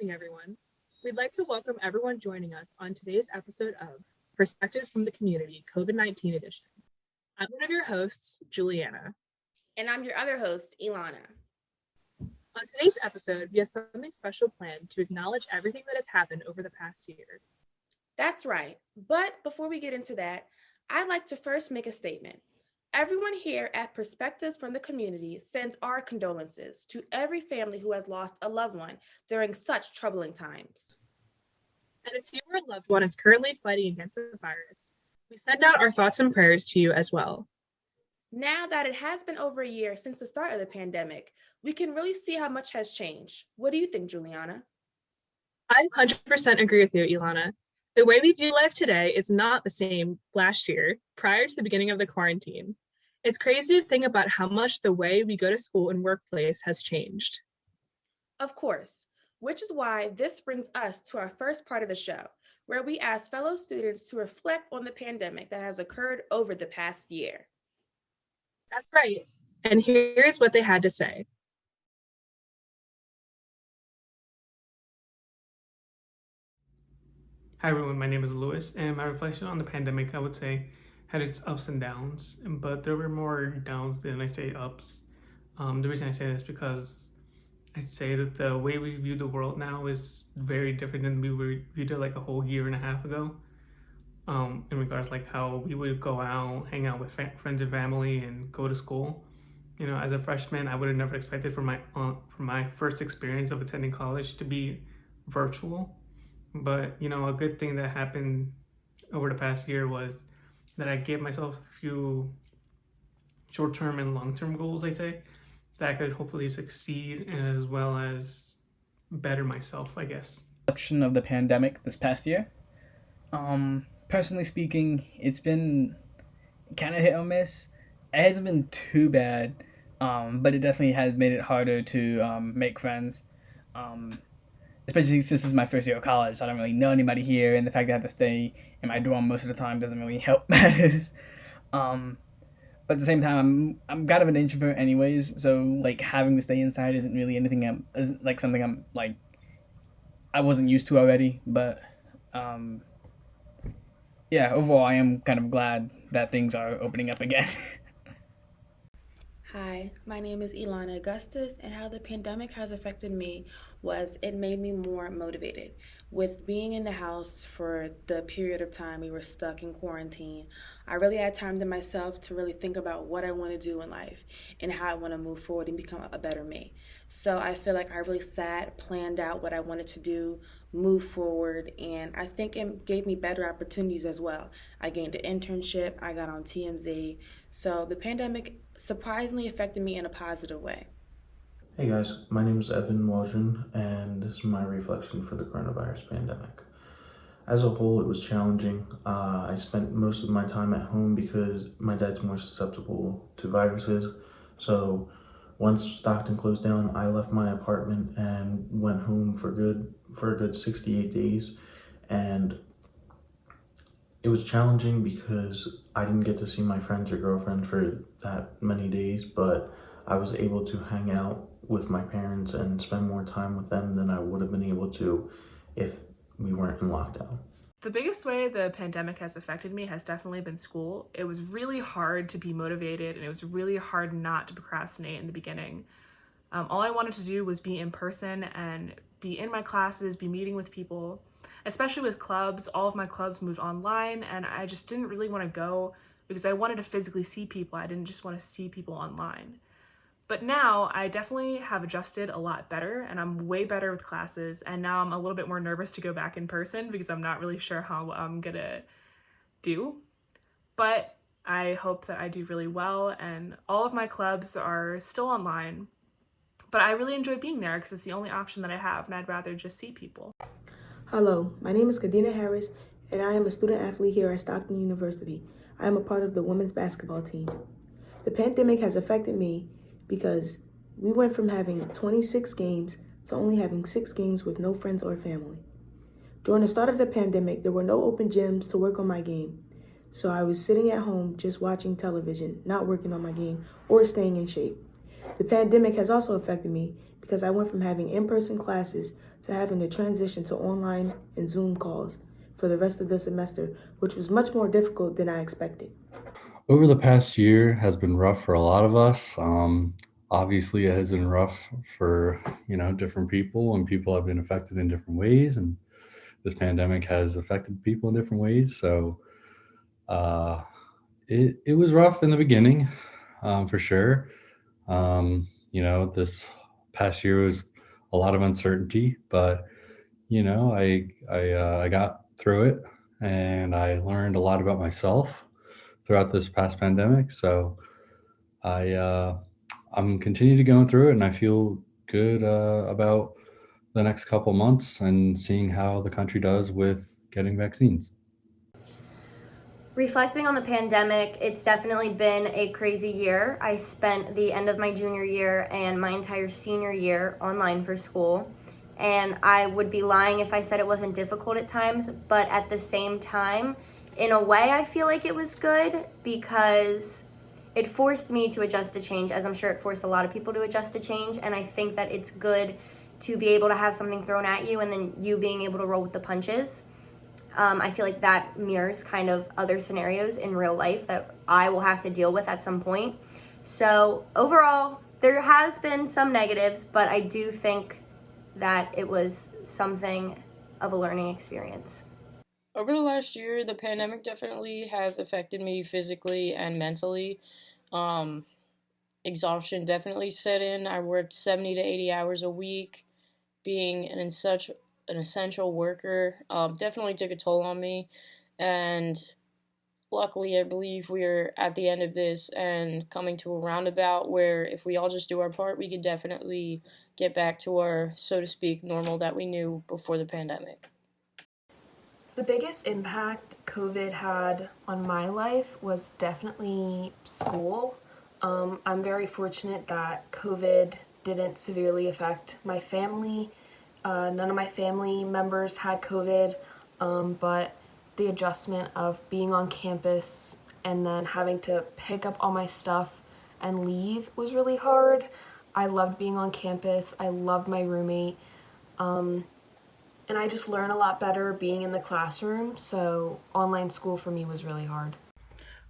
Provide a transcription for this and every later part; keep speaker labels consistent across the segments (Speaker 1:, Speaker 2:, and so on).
Speaker 1: evening, everyone. We'd like to welcome everyone joining us on today's episode of Perspectives from the Community COVID-19 edition. I'm one of your hosts, Juliana.
Speaker 2: And I'm your other host, Ilana.
Speaker 1: On today's episode, we have something special planned to acknowledge everything that has happened over the past year.
Speaker 2: That's right. But before we get into that, I'd like to first make a statement. Everyone here at Perspectives from the Community sends our condolences to every family who has lost a loved one during such troubling times.
Speaker 1: And if your loved one is currently fighting against the virus, we send out our thoughts and prayers to you as well.
Speaker 2: Now that it has been over a year since the start of the pandemic, we can really see how much has changed. What do you think, Juliana?
Speaker 1: I 100% agree with you, Ilana. The way we view life today is not the same last year, prior to the beginning of the quarantine. It's crazy to think about how much the way we go to school and workplace has changed.
Speaker 2: Of course, which is why this brings us to our first part of the show, where we ask fellow students to reflect on the pandemic that has occurred over the past year.
Speaker 1: That's right. And here's what they had to say.
Speaker 3: Hi everyone, my name is Lewis, and my reflection on the pandemic, I would say, had its ups and downs, but there were more downs than I'd say ups. The reason I say this is because I'd say that the way we view the world now is very different than viewed it like a whole year and a half ago. In regards like how we would go out, hang out with friends and family, and go to school. You know, as a freshman, I would have never expected for my first experience of attending college to be virtual. But you know, a good thing that happened over the past year was that I gave myself a few short-term and long-term goals, I'd say, that I could hopefully succeed as well as better myself, I guess.
Speaker 4: Reflection of the pandemic this past year. Personally speaking, it's been kind of hit or miss. It hasn't been too bad, but it definitely has made it harder to make friends. Especially since this is my first year of college, so I don't really know anybody here, and the fact that I have to stay in my dorm most of the time doesn't really help matters. But at the same time, I'm kind of an introvert anyways, so like having to stay inside isn't really isn't like something I'm like I wasn't used to already. But yeah, overall, I am kind of glad that things are opening up again.
Speaker 2: Hi, my name is Ilana Augustus, and how the pandemic has affected me was it made me more motivated. With being in the house for the period of time we were stuck in quarantine, I really had time to myself to really think about what I want to do in life and how I want to move forward and become a better me. So I feel like I really sat, planned out what I wanted to do, move forward, and I think it gave me better opportunities as well. I gained an internship, I got on TMZ, so the pandemic surprisingly affected me in a positive way.
Speaker 5: Hey guys, my name is Evan Waldron, and this is my reflection for the coronavirus pandemic. As a whole, it was challenging. I spent most of my time at home because my dad's more susceptible to viruses. So once Stockton closed down, I left my apartment and went home for a good 68 days. And it was challenging because I didn't get to see my friends or girlfriend for that many days, but I was able to hang out with my parents and spend more time with them than I would have been able to if we weren't in lockdown.
Speaker 1: The biggest way the pandemic has affected me has definitely been school. It was really hard to be motivated, and it was really hard not to procrastinate in the beginning. All I wanted to do was be in person and be in my classes, be meeting with people, especially with clubs. All of my clubs moved online, and I just didn't really want to go because I wanted to physically see people. I didn't just want to see people online. But now I definitely have adjusted a lot better, and I'm way better with classes, and now I'm a little bit more nervous to go back in person because I'm not really sure how I'm gonna do. But I hope that I do really well, and all of my clubs are still online. But I really enjoy being there because it's the only option that I have, and I'd rather just see people.
Speaker 6: Hello, my name is Kadina Harris, and I am a student athlete here at Stockton University. I am a part of the women's basketball team. The pandemic has affected me because we went from having 26 games to only having 6 games with no friends or family. During the start of the pandemic, there were no open gyms to work on my game. So I was sitting at home just watching television, not working on my game or staying in shape. The pandemic has also affected me because I went from having in-person classes to having to transition to online and Zoom calls for the rest of the semester, which was much more difficult than I expected.
Speaker 7: Over the past year has been rough for a lot of us. Obviously, it has been rough for different people, and people have been affected in different ways. And this pandemic has affected people in different ways. So it was rough in the beginning, for sure. This past year was a lot of uncertainty, but I got through it, and I learned a lot about myself throughout this past pandemic. So I'm continuing to go through it, and I feel good about the next couple months and seeing how the country does with getting vaccines.
Speaker 8: Reflecting on the pandemic, it's definitely been a crazy year. I spent the end of my junior year and my entire senior year online for school. And I would be lying if I said it wasn't difficult at times, but at the same time, in a way, I feel like it was good because it forced me to adjust to change, as I'm sure it forced a lot of people to adjust to change. And I think that it's good to be able to have something thrown at you and then you being able to roll with the punches. I feel like that mirrors kind of other scenarios in real life that I will have to deal with at some point. So overall, there has been some negatives, but I do think that it was something of a learning experience.
Speaker 9: Over the last year, the pandemic definitely has affected me physically and mentally. Exhaustion definitely set in. I worked 70 to 80 hours a week. Being an essential worker definitely took a toll on me. And luckily, I believe we're at the end of this and coming to a roundabout where if we all just do our part, we can definitely get back to our, so to speak, normal that we knew before the pandemic.
Speaker 1: The biggest impact COVID had on my life was definitely school. I'm very fortunate that COVID didn't severely affect my family. None of my family members had COVID, but the adjustment of being on campus and then having to pick up all my stuff and leave was really hard. I loved being on campus. I loved my roommate. And I just learned a lot better being in the classroom, so online school for me was really hard.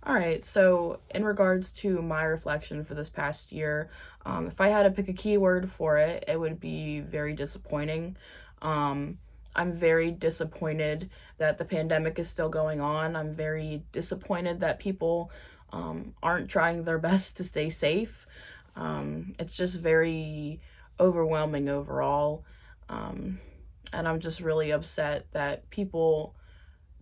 Speaker 1: All right, so in regards to my reflection for this past year, if I had to pick a keyword for it, it would be very disappointing. I'm very disappointed that the pandemic is still going on. I'm very disappointed that people aren't trying their best to stay safe. It's just very overwhelming overall. And I'm just really upset that people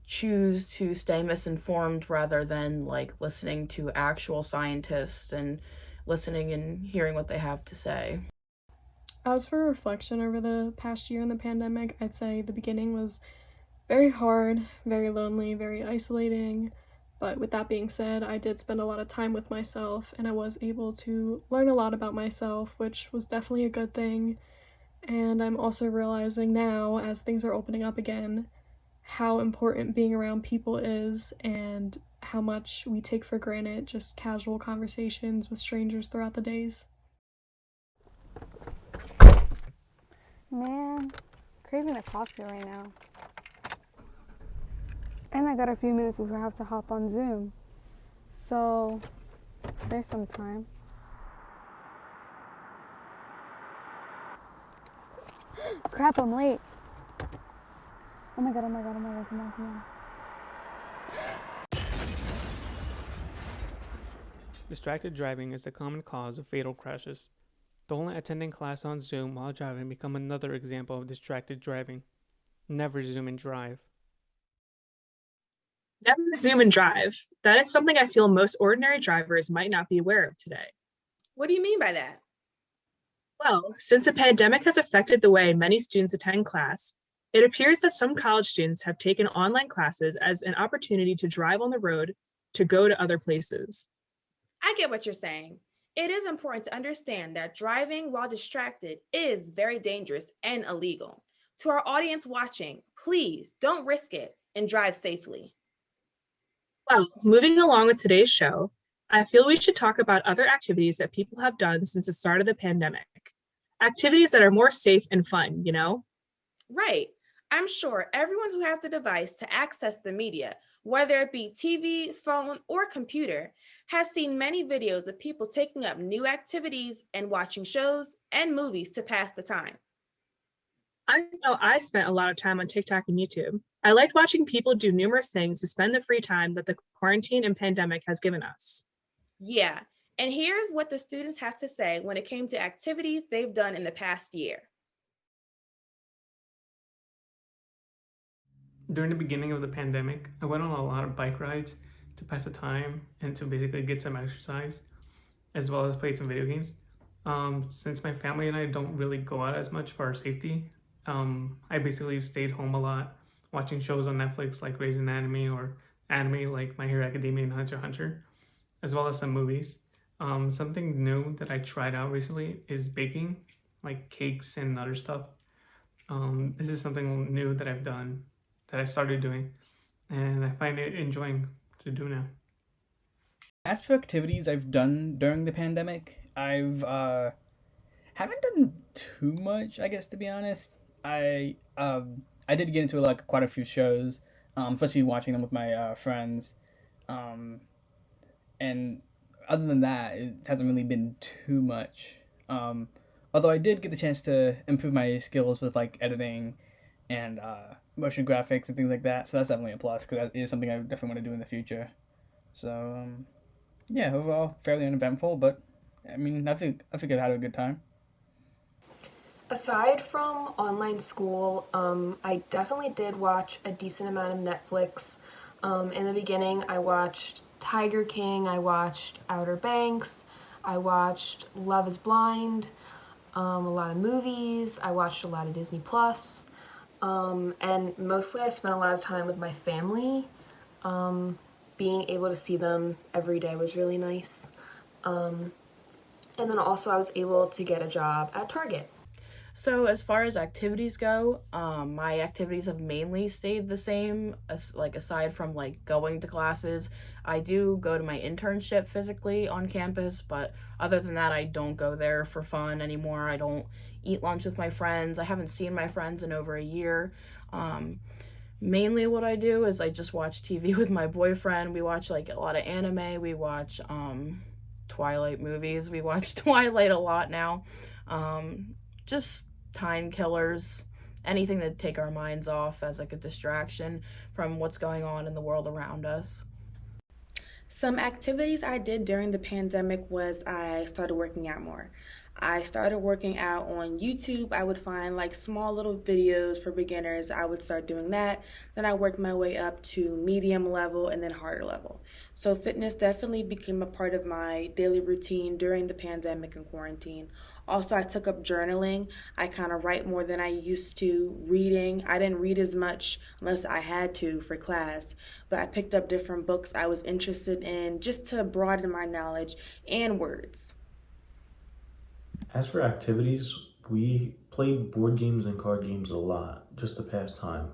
Speaker 1: choose to stay misinformed rather than listening to actual scientists and listening and hearing what they have to say.
Speaker 10: As for reflection over the past year in the pandemic, I'd say the beginning was very hard, very lonely, very isolating. But with that being said, I did spend a lot of time with myself and I was able to learn a lot about myself, which was definitely a good thing. And I'm also realizing now, as things are opening up again, how important being around people is and how much we take for granted just casual conversations with strangers throughout the days.
Speaker 11: Man, craving a coffee right now. And I got a few minutes before I have to hop on Zoom. So, there's some time. Crap, I'm late. Oh my god, come on.
Speaker 3: Distracted driving is the common cause of fatal crashes. Don't let attending class on Zoom while driving become another example of distracted driving. Never Zoom and drive.
Speaker 1: Never Zoom and drive. That is something I feel most ordinary drivers might not be aware of today.
Speaker 2: What do you mean by that?
Speaker 1: Well, since the pandemic has affected the way many students attend class, it appears that some college students have taken online classes as an opportunity to drive on the road to go to other places.
Speaker 2: I get what you're saying. It is important to understand that driving while distracted is very dangerous and illegal. To our audience watching, please don't risk it and drive safely.
Speaker 1: Well, moving along with today's show, I feel we should talk about other activities that people have done since the start of the pandemic. Activities that are more safe and fun, you know?
Speaker 2: Right. I'm sure everyone who has the device to access the media, whether it be TV, phone, or computer, has seen many videos of people taking up new activities and watching shows and movies to pass the time.
Speaker 1: I know I spent a lot of time on TikTok and YouTube. I liked watching people do numerous things to spend the free time that the quarantine and pandemic has given us.
Speaker 2: Yeah, and here's what the students have to say when it came to activities they've done in the past year.
Speaker 3: During the beginning of the pandemic, I went on a lot of bike rides to pass the time and to basically get some exercise, as well as play some video games. Since my family and I don't really go out as much for our safety, I basically stayed home a lot, watching shows on Netflix like Grey's Anatomy or anime like My Hero Academia and Hunter x Hunter, as well as some movies. Something new that I tried out recently is baking, like cakes and other stuff. This is something new that I've done, that I've started doing, and I find it enjoying to do now.
Speaker 4: As for activities I've done during the pandemic, I've haven't done too much, I guess, to be honest. I did get into like quite a few shows, especially watching them with my friends. Um, and other than that, it hasn't really been too much. Um, Although I did get the chance to improve my skills with like editing and motion graphics and things like that, so that's definitely a plus because that is something I definitely want to do in the future. So yeah, overall fairly uneventful, but I mean, I think I had a good time.
Speaker 12: Aside from online school, I definitely did watch a decent amount of Netflix. In the beginning, I watched Tiger King, I watched Outer Banks, I watched Love is Blind, a lot of movies, I watched a lot of Disney Plus, and mostly I spent a lot of time with my family. Being able to see them every day was really nice. And then also I was able to get a job at Target.
Speaker 1: So as far as activities go, my activities have mainly stayed the same. Like aside from like going to classes, I do go to my internship physically on campus, but other than that, I don't go there for fun anymore. I don't eat lunch with my friends. I haven't seen my friends in over a year. Mainly what I do is I just watch TV with my boyfriend. We watch like a lot of anime. We watch Twilight movies. We watch Twilight a lot now. Just time killers, anything to take our minds off as like a distraction from what's going on in the world around us.
Speaker 2: Some activities I did during the pandemic was I started working out more. I started working out on YouTube. I would find like small little videos for beginners. I would start doing that. Then I worked my way up to medium level and then harder level. So fitness definitely became a part of my daily routine during the pandemic and quarantine. Also, I took up journaling. I kind of write more than I used to. Reading, I didn't read as much unless I had to for class, but I picked up different books I was interested in just to broaden my knowledge and words.
Speaker 5: As for activities, we played board games and card games a lot just to pass time.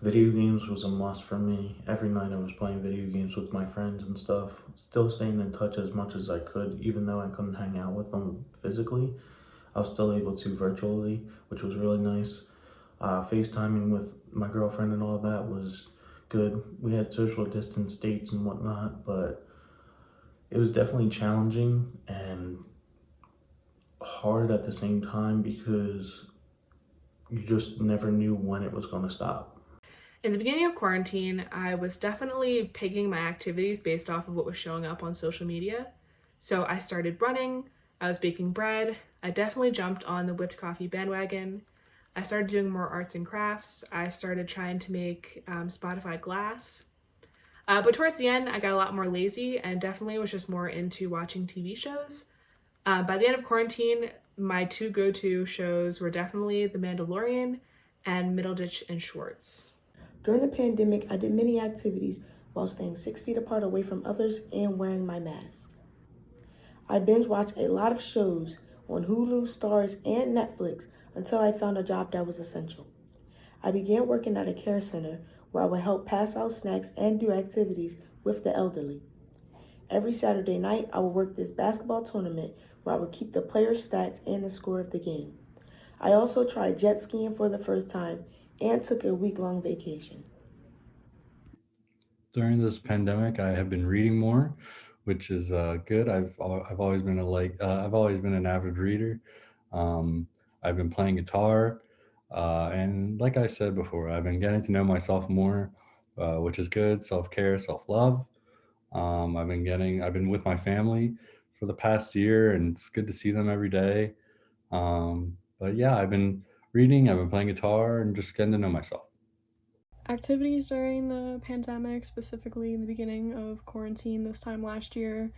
Speaker 5: Video games was a must for me. Every night I was playing video games with my friends and stuff. Still staying in touch as much as I could, even though I couldn't hang out with them physically. I was still able to virtually, which was really nice. FaceTiming with my girlfriend and all that was good. We had social distance dates and whatnot, but it was definitely challenging and hard at the same time because you just never knew when it was going to stop.
Speaker 1: In the beginning of quarantine, I was definitely picking my activities based off of what was showing up on social media. So I started running, I was baking bread, I definitely jumped on the whipped coffee bandwagon. I started doing more arts and crafts. I started trying to make Spotify glass. But towards the end, I got a lot more lazy and definitely was just more into watching TV shows. By the end of quarantine, my two go-to shows were definitely The Mandalorian and Middleditch and Schwartz.
Speaker 6: During the pandemic, I did many activities while staying 6 feet apart away from others and wearing my mask. I binge watched a lot of shows on Hulu, Stars, and Netflix until I found a job that was essential. I began working at a care center where I would help pass out snacks and do activities with the elderly. Every Saturday night, I would work this basketball tournament where I would keep the players' stats and the score of the game. I also tried jet skiing for the first time and took a week-long vacation.
Speaker 7: During this pandemic, I have been reading more, which is good. I've always been I've always been an avid reader. Um, I've been playing guitar, and like I said before, I've been getting to know myself more, which is good. Self care, self love. I've been with my family for the past year, and it's good to see them every day. But yeah, I've been reading. I've been playing guitar, and just getting to know myself.
Speaker 10: Activities during the pandemic, specifically in the beginning of quarantine this time last year,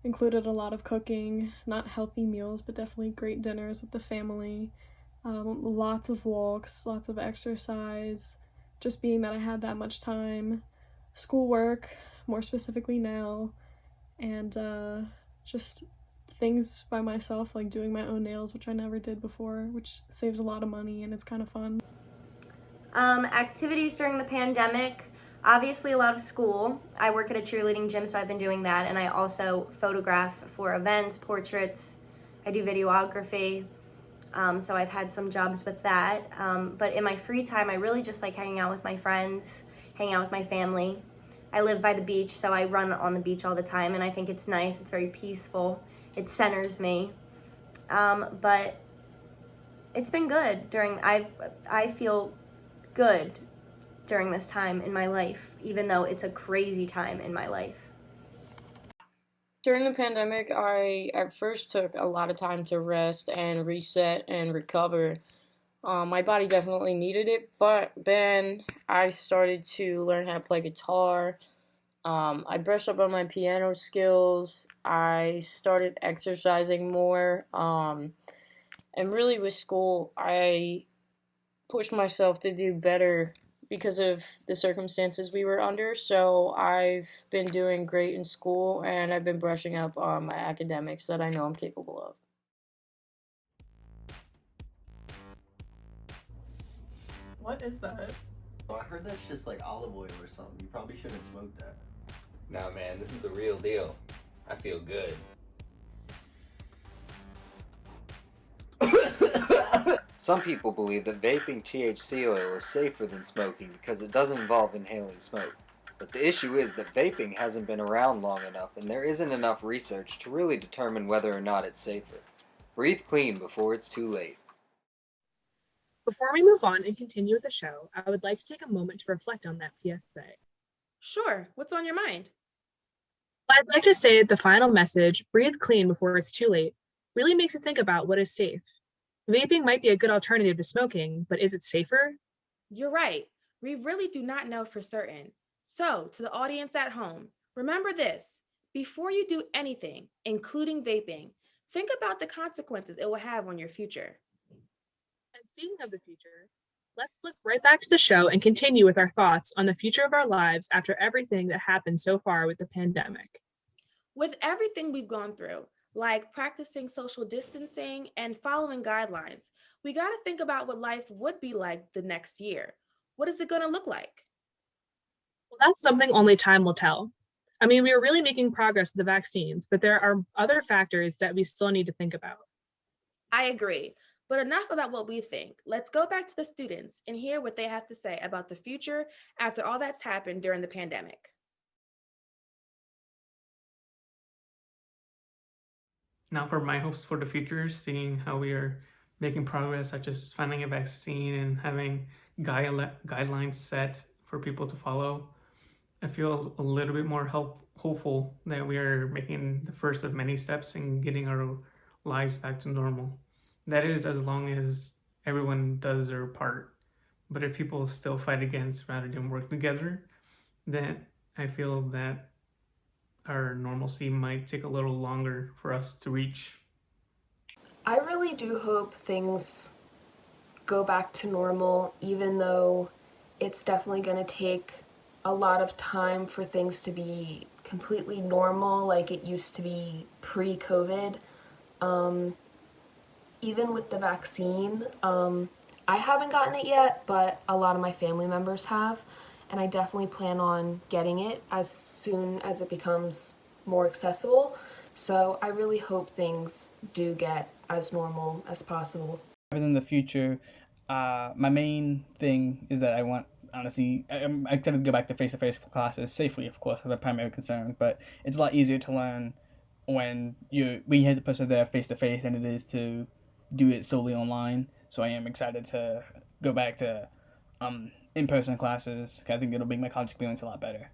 Speaker 10: included a lot of cooking, not healthy meals, but definitely great dinners with the family, lots of walks, lots of exercise, just being that I had that much time, schoolwork, more specifically now, and just things by myself, like doing my own nails, which I never did before, which saves a lot of money and it's kind of fun.
Speaker 8: Activities during the pandemic, obviously a lot of school. I work at a cheerleading gym, so I've been doing that, and I also photograph for events, portraits. I do videography, so I've had some jobs with that. But in my free time, I really just like hanging out with my friends, hanging out with my family. I live by the beach, so I run on the beach all the time, and I think it's nice. It's very peaceful. It centers me. But it's been good I feel good during this time in my life, even though it's a crazy time in my life.
Speaker 9: During the pandemic, I at first took a lot of time to rest and reset and recover. My body definitely needed it, but then I started to learn how to play guitar. I brushed up on my piano skills. I started exercising more. And really with school, I pushed myself to do better because of the circumstances we were under. So I've been doing great in school, and I've been brushing up on my academics that I know I'm capable of.
Speaker 1: What is that?
Speaker 13: Oh, I heard that's just like olive oil or something. You probably shouldn't smoke that.
Speaker 14: Nah, man, this is the real deal. I feel good.
Speaker 15: Some people believe that vaping THC oil is safer than smoking because it doesn't involve inhaling smoke. But the issue is that vaping hasn't been around long enough and there isn't enough research to really determine whether or not it's safer. Breathe clean before it's too late.
Speaker 16: Before we move on and continue with the show, I would like to take a moment to reflect on that PSA.
Speaker 2: Sure, what's on your mind?
Speaker 16: I'd like to say the final message, breathe clean before it's too late, really makes you think about what is safe. Vaping might be a good alternative to smoking, but is it safer?
Speaker 2: You're right. We really do not know for certain. So, to the audience at home, remember this. Before you do anything, including vaping, think about the consequences it will have on your future.
Speaker 16: And speaking of the future, let's flip right back to the show and continue with our thoughts on the future of our lives after everything that happened so far with the pandemic.
Speaker 2: With everything we've gone through, like practicing social distancing and following guidelines, we got to think about what life would be like the next year. What is it going to look like?
Speaker 16: Well, that's something only time will tell. I mean, we are really making progress with the vaccines, but there are other factors that we still need to think about.
Speaker 2: I agree. But enough about what we think. Let's go back to the students and hear what they have to say about the future after all that's happened during the pandemic.
Speaker 3: Now for my hopes for the future, seeing how we are making progress, such as finding a vaccine and having guidelines set for people to follow, I feel a little bit more hopeful that we are making the first of many steps in getting our lives back to normal. That is, as long as everyone does their part. But if people still fight against rather than work together, then I feel that our normalcy might take a little longer for us to reach.
Speaker 12: I really do hope things go back to normal, even though it's definitely going to take a lot of time for things to be completely normal like it used to be pre-COVID. Even with the vaccine, I haven't gotten it yet, but a lot of my family members have, and I definitely plan on getting it as soon as it becomes more accessible. So I really hope things do get as normal as possible.
Speaker 4: In the future, my main thing is that I want, honestly, I'm excited to go back to face classes safely, of course, are the primary concern. But it's a lot easier to learn when you have the person there face to face than it is to do it solely online. So I am excited to go back to in person classes. I think it'll make my college experience a lot better.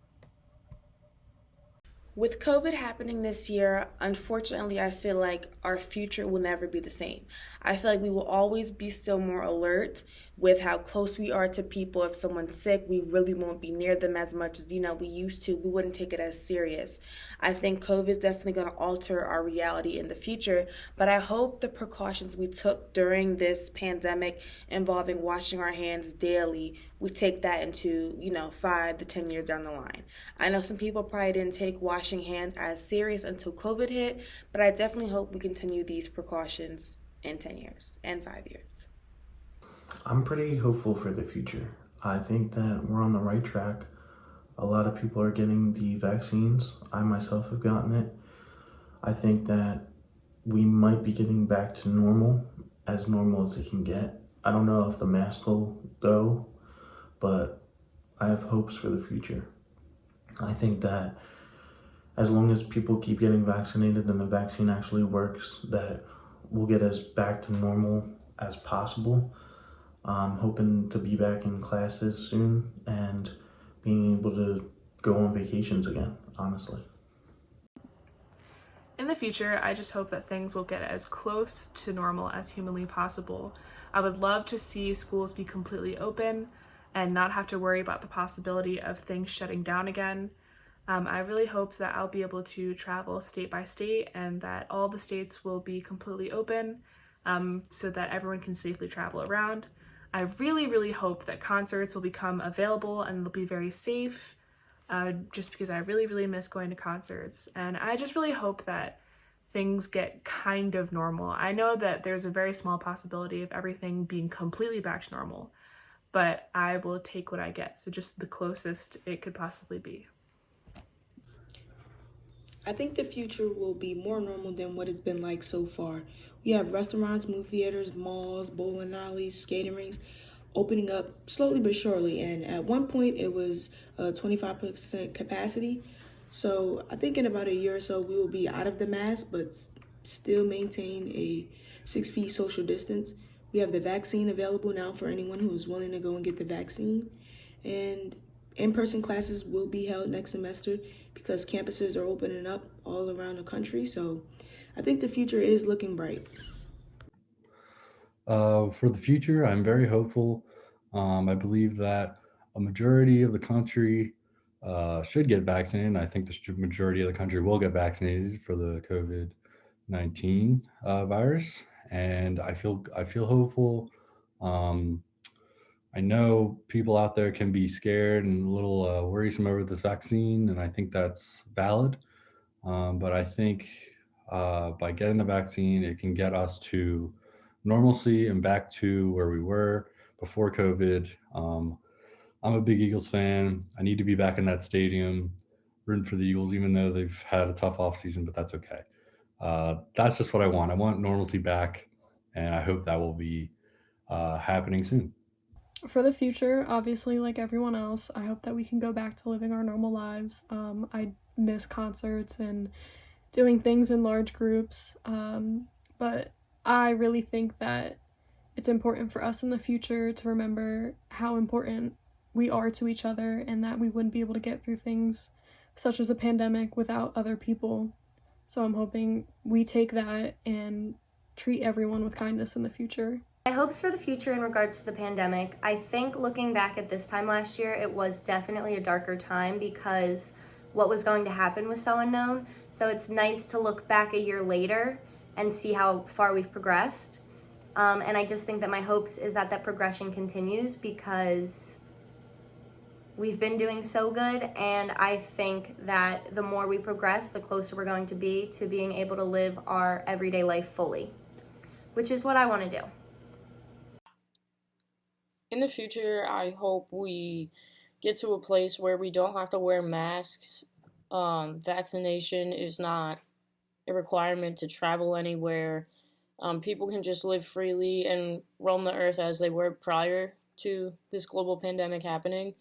Speaker 2: With COVID happening this year, unfortunately, I feel like our future will never be the same. I feel like we will always be still more alert with how close we are to people. If someone's sick, we really won't be near them as much as, we used to. We wouldn't take it as serious. I think COVID is definitely going to alter our reality in the future, but I hope the precautions we took during this pandemic involving washing our hands daily, we take that into, 5 to 10 years down the line. I know some people probably didn't take washing hands as serious until COVID hit, but I definitely hope we continue these precautions in 10 years and 5 years.
Speaker 5: I'm pretty hopeful for the future. I think that we're on the right track. A lot of people are getting the vaccines. I myself have gotten it. I think that we might be getting back to normal as it can get. I don't know if the mask will go, but I have hopes for the future. I think that as long as people keep getting vaccinated and the vaccine actually works, that we'll get as back to normal as possible. I'm hoping to be back in classes soon and being able to go on vacations again, honestly.
Speaker 1: In the future, I just hope that things will get as close to normal as humanly possible. I would love to see schools be completely open and not have to worry about the possibility of things shutting down again. I really hope that I'll be able to travel state by state and that all the states will be completely open so that everyone can safely travel around. I really, really hope that concerts will become available and they'll be very safe, just because I really, really miss going to concerts. And I just really hope that things get kind of normal. I know that there's a very small possibility of everything being completely back to normal, but I will take what I get. So just the closest it could possibly be.
Speaker 6: I think the future will be more normal than what it's been like so far. We have restaurants, movie theaters, malls, bowling alleys, skating rinks opening up slowly but surely. And at one point, it was 25% capacity. So I think in about a year or so, we will be out of the mask, but still maintain a 6 feet social distance. We have the vaccine available now for anyone who is willing to go and get the vaccine. And in-person classes will be held next semester because campuses are opening up all around the country. So I think the future is looking bright.
Speaker 7: For the future, I'm very hopeful. I believe that a majority of the country should get vaccinated. I think the majority of the country will get vaccinated for the COVID-19 virus, and I feel hopeful. Um, I know people out there can be scared and a little worrisome over this vaccine, and I think that's valid. But I think by getting the vaccine, it can get us to normalcy and back to where we were before COVID. I'm a big Eagles fan. I need to be back in that stadium rooting for the Eagles, even though they've had a tough offseason, but that's okay. That's just what I want. I want normalcy back, and I hope that will be happening soon.
Speaker 10: For the future, obviously, like everyone else, I hope that we can go back to living our normal lives. I miss concerts and doing things in large groups, but I really think that it's important for us in the future to remember how important we are to each other and that we wouldn't be able to get through things such as a pandemic without other people. So I'm hoping we take that and treat everyone with kindness in the future.
Speaker 8: My hopes for the future in regards to the pandemic, I think looking back at this time last year, it was definitely a darker time because what was going to happen was so unknown. So it's nice to look back a year later and see how far we've progressed. And I just think that my hopes is that progression continues because we've been doing so good, and I think that the more we progress, the closer we're going to be to being able to live our everyday life fully, which is what I want to do.
Speaker 9: In the future, I hope we get to a place where we don't have to wear masks. Vaccination is not a requirement to travel anywhere. People can just live freely and roam the earth as they were prior to this global pandemic happening.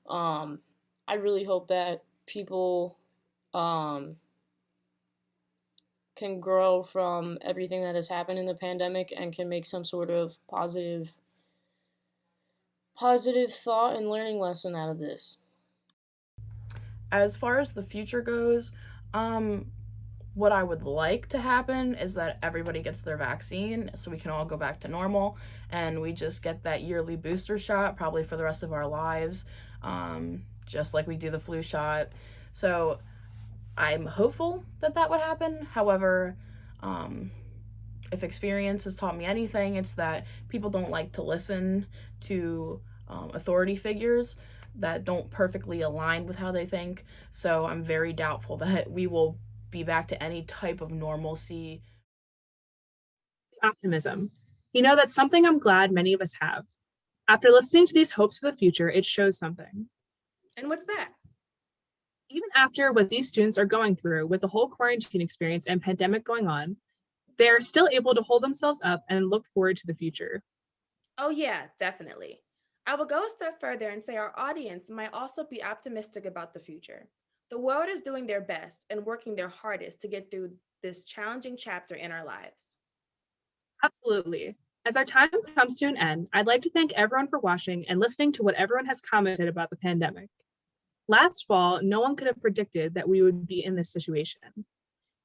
Speaker 9: I really hope that people can grow from everything that has happened in the pandemic and can make some sort of positive thought and learning lesson out of this.
Speaker 17: As far as the future goes, what I would like to happen is that everybody gets their vaccine so we can all go back to normal and we just get that yearly booster shot probably for the rest of our lives, just like we do the flu shot. So I'm hopeful that that would happen. However, if experience has taught me anything, it's that people don't like to listen to authority figures that don't perfectly align with how they think. So I'm very doubtful that we will be back to any type of normalcy.
Speaker 16: Optimism. That's something I'm glad many of us have. After listening to these hopes for the future, it shows something.
Speaker 2: And what's that?
Speaker 16: Even after what these students are going through with the whole quarantine experience and pandemic going on, they are still able to hold themselves up and look forward to the future.
Speaker 2: Oh, yeah, definitely. I will go a step further and say our audience might also be optimistic about the future. The world is doing their best and working their hardest to get through this challenging chapter in our lives.
Speaker 16: Absolutely. As our time comes to an end, I'd like to thank everyone for watching and listening to what everyone has commented about the pandemic. Last fall, no one could have predicted that we would be in this situation.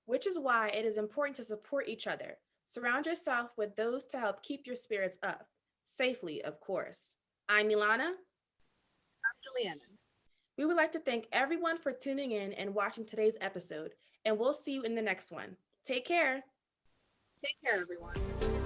Speaker 2: Which is why it is important to support each other. Surround yourself with those to help keep your spirits up, safely, of course. I'm Milana.
Speaker 16: I'm Juliana.
Speaker 2: We would like to thank everyone for tuning in and watching today's episode, and we'll see you in the next one. Take care.
Speaker 16: Take care, everyone.